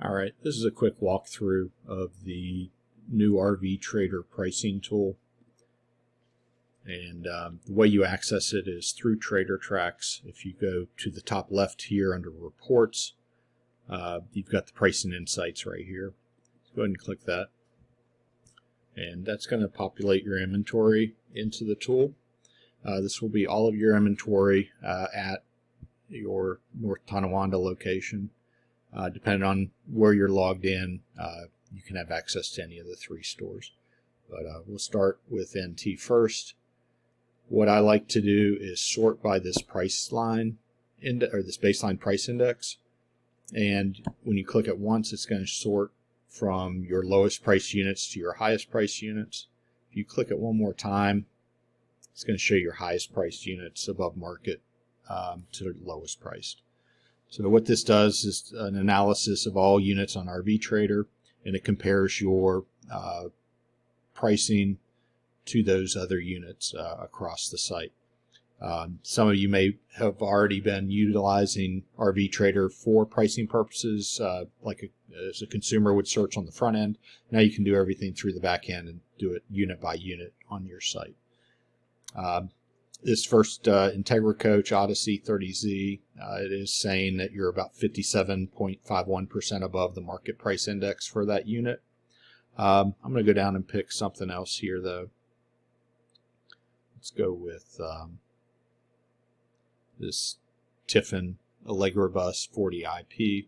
Alright, this is a quick walkthrough of the new RVTrader pricing tool. And the way you access it is through Trader Tracks. If you go to the top left here under Reports, you've got the Pricing Insights right here. So go ahead and click that. And that's going to populate your inventory into the tool. This will be all of your inventory at your North Tonawanda location. Depending on where you're logged in, you can have access to any of the 3 stores. But we'll start with NT first. What I like to do is sort by this price line or this baseline price index. And when you click it once, it's going to sort from your lowest price units to your highest price units. If you click it one more time, it's going to show your highest priced units above market to the lowest priced. So what this does is an analysis of all units on RVTrader, and it compares your pricing to those other units across the site. Some of you may have already been utilizing RVTrader for pricing purposes, as a consumer would search on the front end. Now you can do everything through the back end and do it unit by unit on your site. This first Integra Coach Odyssey 30Z, it is saying that you're about 57.51% above the market price index for that unit. I'm going to go down and pick something else here, though. Let's go with this Tiffin Allegra Bus 40 IP,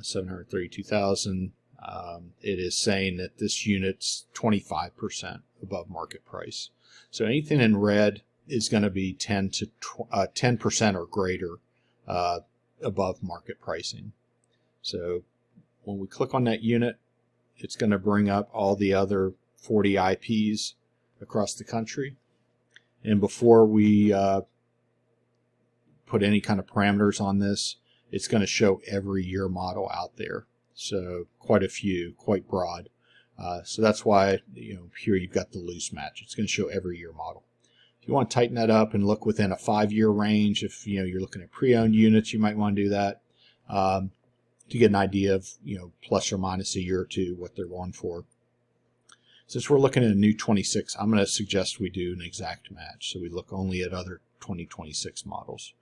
732,000. It is saying that this unit's 25% above market price. So anything in red is going to be 10% or greater above market pricing. So when we click on that unit, it's going to bring up all the other 40 IPs across the country. And before we put any kind of parameters on this, it's going to show every year model out there. So quite a few, quite broad. So that's why here you've got the loose match. It's going to show every year model. If you want to tighten that up and look within a 5-year range, if you're looking at pre-owned units, you might want to do that to get an idea of plus or minus a year or two what they're going for. Since we're looking at a new 26, I'm going to suggest we do an exact match. So we look only at other 2026 models.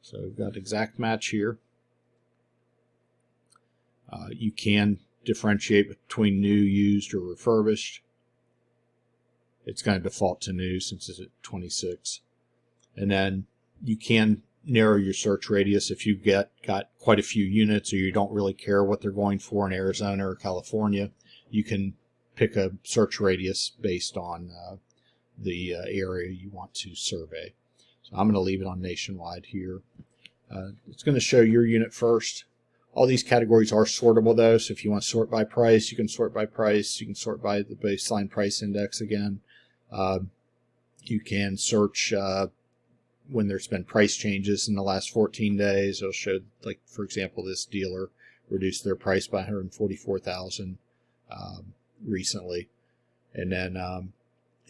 So we've got exact match here. You can differentiate between new, used, or refurbished. It's going to default to new since it's at 26. And then you can narrow your search radius if you've got quite a few units or you don't really care what they're going for in Arizona or California. You can pick a search radius based on the area you want to survey. So I'm going to leave it on nationwide here. It's going to show your unit first. All these categories are sortable though, so if you want to sort by price, you can sort by price. You can sort by the baseline price index again. You can search when there's been price changes in the last 14 days. It'll show, like for example, this dealer reduced their price by $144,000 recently, and then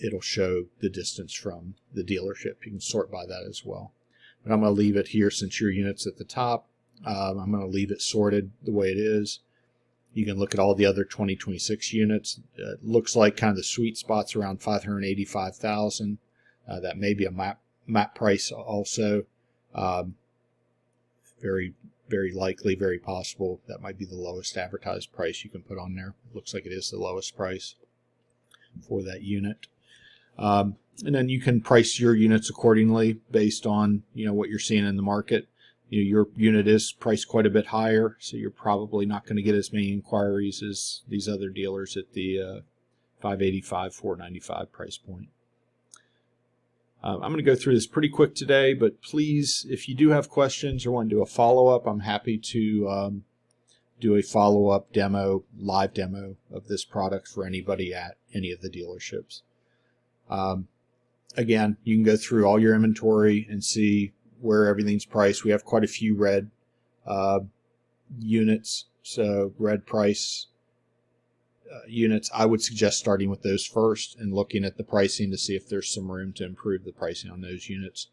it'll show the distance from the dealership. You can sort by that as well. But I'm going to leave it here since your unit's at the top. I'm going to leave it sorted the way it is. You can look at all the other 2026 units. It looks like kind of the sweet spot's around 585,000. That may be a map price also. Very, very likely, very possible. That might be the lowest advertised price you can put on there. It looks like it is the lowest price for that unit. And then you can price your units accordingly based on what you're seeing in the market. Your unit is priced quite a bit higher, so you're probably not going to get as many inquiries as these other dealers at the 585, 495 price point. I'm going to go through this pretty quick today, but please, if you do have questions or want to do a follow-up, I'm happy to do a follow-up demo, live demo of this product for anybody at any of the dealerships. Again, you can go through all your inventory and see where everything's priced. We have quite a few red units, so red price units. I would suggest starting with those first and looking at the pricing to see if there's some room to improve the pricing on those units.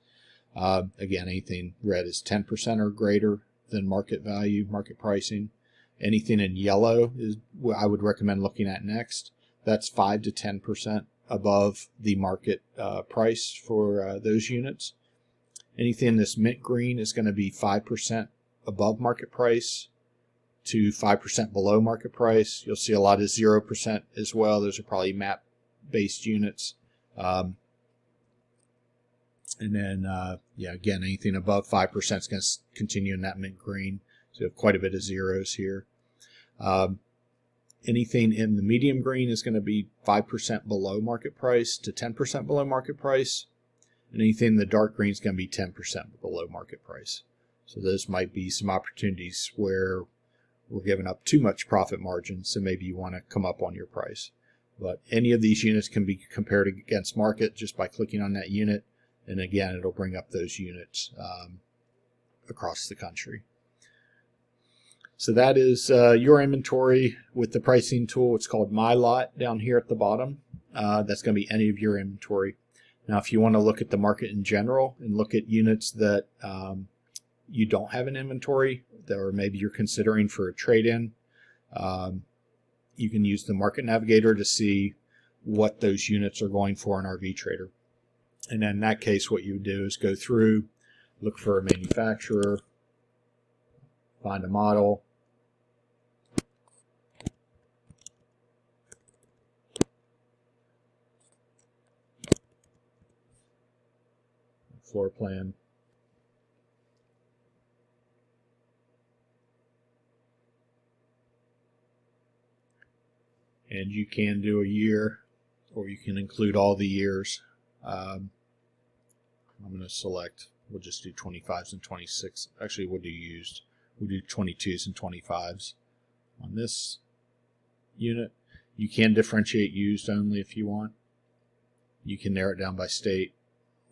Again, anything red is 10% or greater than market value, market pricing. Anything in yellow is what I would recommend looking at next. That's 5 to 10% above the market price for those units. Anything that's mint green is going to be 5% above market price to 5% below market price. You'll see a lot of 0% as well. Those are probably map-based units. And then, again, anything above 5% is going to continue in that mint green. So you have quite a bit of zeros here. Anything in the medium green is going to be 5% below market price to 10% below market price. And anything in the dark green is going to be 10% below market price. So those might be some opportunities where we're giving up too much profit margin, so maybe you want to come up on your price. But any of these units can be compared against market just by clicking on that unit. And again, it'll bring up those units across the country. So that is your inventory with the pricing tool. It's called My Lot down here at the bottom. That's going to be any of your inventory. Now, if you want to look at the market in general and look at units that you don't have an inventory, or maybe you're considering for a trade-in, you can use the Market Navigator to see what those units are going for in RVTrader. And then in that case, what you would do is go through, look for a manufacturer, find a model, floor plan, and you can do a year, or you can include all the years. I'm going to select, we'll just do 25s and 26. Actually, we'll do used. We'll do 22s and 25s on this unit. You can differentiate used only if you want. You can narrow it down by state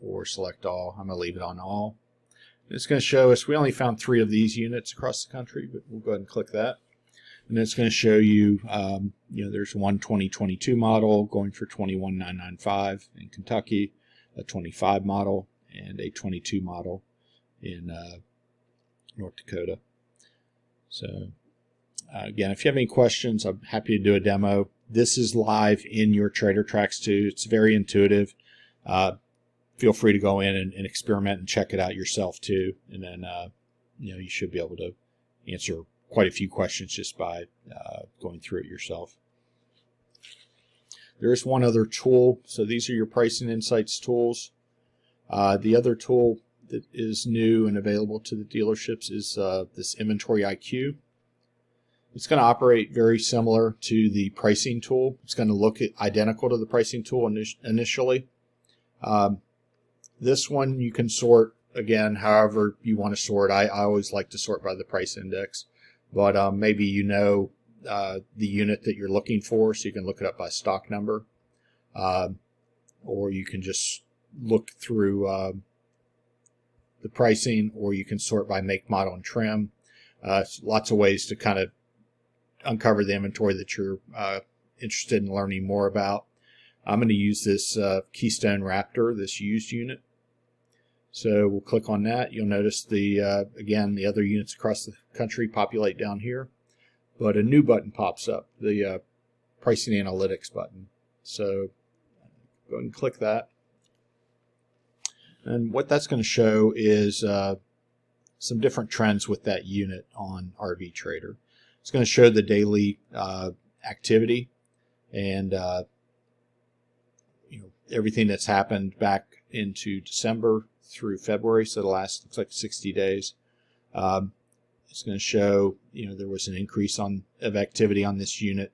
or select all. I'm going to leave it on all. It's going to show us, we only found 3 of these units across the country, but we'll go ahead and click that. And it's going to show you, there's one 2022 model going for $21,995 in Kentucky, a 25 model, and a 22 model in North Dakota. So again, if you have any questions, I'm happy to do a demo. This is live in your Trader Tracks too. It's very intuitive. Feel free to go in and experiment and check it out yourself too. And then you should be able to answer quite a few questions just by going through it yourself. There is one other tool. So these are your pricing insights tools. The other tool that is new and available to the dealerships is this Inventory IQ. It's going to operate very similar to the pricing tool. It's going to look identical to the pricing tool initially. This one you can sort, again, however you want to sort. I always like to sort by the price index. But maybe the unit that you're looking for, so you can look it up by stock number. Or you can just look through the pricing, or you can sort by make, model, and trim. Lots of ways to kind of uncover the inventory that you're interested in learning more about. I'm going to use this Keystone Raptor, this used unit. So we'll click on that. You'll notice again, the other units across the country populate down here. But a new button pops up, the Pricing Analytics button. So go ahead and click that. And what that's going to show is some different trends with that unit on RVTrader. It's going to show the daily activity and everything that's happened back into December through February, so the last, looks like 60 days. It's going to show, there was an increase of activity on this unit.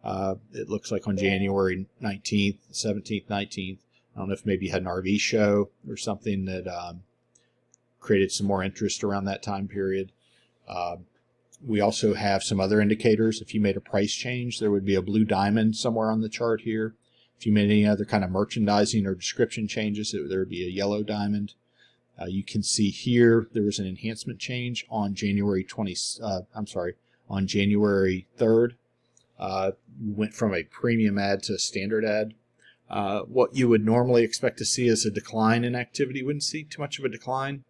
It looks like on January 19th, 17th, 19th. I don't know if maybe you had an RV show or something that created some more interest around that time period. We also have some other indicators. If you made a price change, there would be a blue diamond somewhere on the chart here. If you made any other kind of merchandising or description changes, there would be a yellow diamond. You can see here there was an enhancement change on January 3rd. We went from a premium ad to a standard ad. What you would normally expect to see is a decline in activity. You wouldn't see too much of a decline.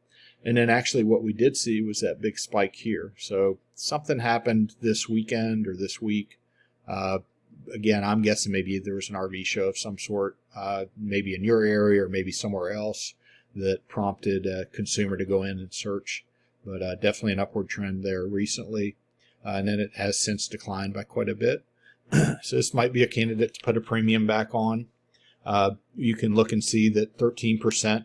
And then actually what we did see was that big spike here. So something happened this weekend or this week. Again, I'm guessing maybe there was an RV show of some sort, maybe in your area or maybe somewhere else, that prompted a consumer to go in and search. But definitely an upward trend there recently. And then it has since declined by quite a bit. So this might be a candidate to put a premium back on. You can look and see that 13%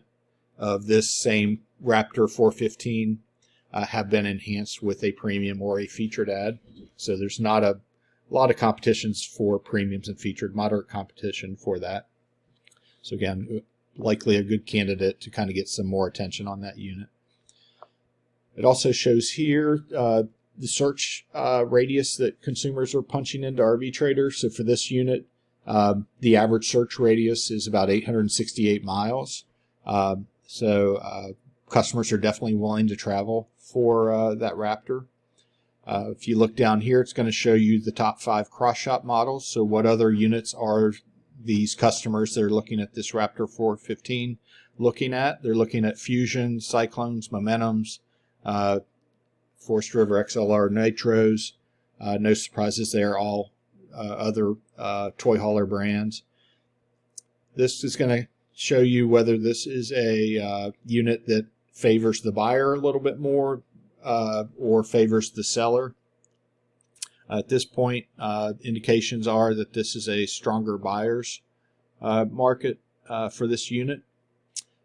of this same Raptor 415 have been enhanced with a premium or a featured ad. So there's not a lot of competitions for premiums and featured, moderate competition for that. So again, likely a good candidate to kind of get some more attention on that unit. It also shows here the search radius that consumers are punching into RVTrader. So for this unit, the average search radius is about 868 miles. So customers are definitely willing to travel for that Raptor. If you look down here, it's going to show you the top 5 cross-shop models. So what other units are these customers that are looking at this Raptor 415 looking at? They're looking at Fusion, Cyclones, Momentums, Forest River XLR Nitros. No surprises there, all other toy hauler brands. This is going to show you whether this is a unit that favors the buyer a little bit more or favors the seller. At this point, indications are that this is a stronger buyer's market for this unit.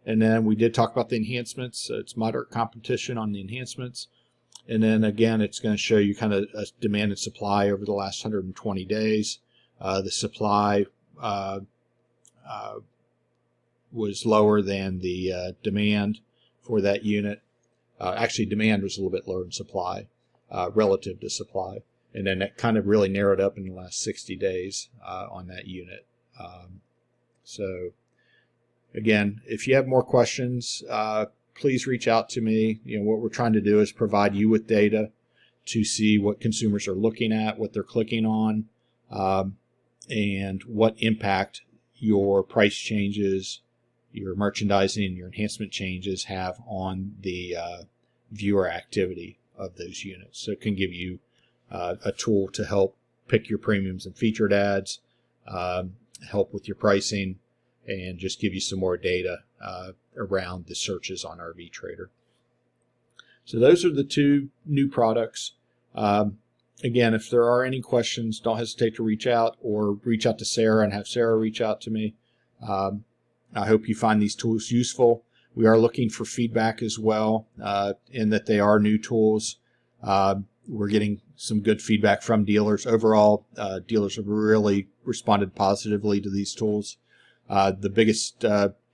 And then we did talk about the enhancements. So it's moderate competition on the enhancements. And then again, it's going to show you kind of a demand and supply over the last 120 days. The supply was lower than the demand for that unit. Actually, demand was a little bit lower than supply relative to supply. And then that kind of really narrowed up in the last 60 days on that unit. So again, if you have more questions, please reach out to me. You know, what we're trying to do is provide you with data to see what consumers are looking at, what they're clicking on, and what impact your price changes, your merchandising, and your enhancement changes have on the viewer activity of those units. So it can give you a tool to help pick your premiums and featured ads, help with your pricing, and just give you some more data around the searches on RVTrader. So those are the 2 new products. Again, if there are any questions, don't hesitate to reach out or reach out to Sarah and have Sarah reach out to me. I hope you find these tools useful. We are looking for feedback as well in that they are new tools. We're getting some good feedback from dealers. Overall, dealers have really responded positively to these tools. The biggest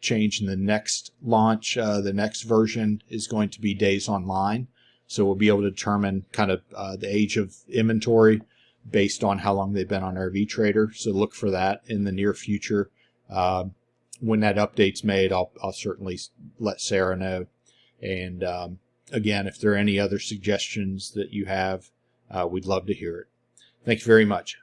change in the next launch, the next version, is going to be days online. So we'll be able to determine kind of the age of inventory based on how long they've been on RVTrader. So look for that in the near future. When that update's made, I'll certainly let Sarah know. And again, if there are any other suggestions that you have, we'd love to hear it. Thank you very much.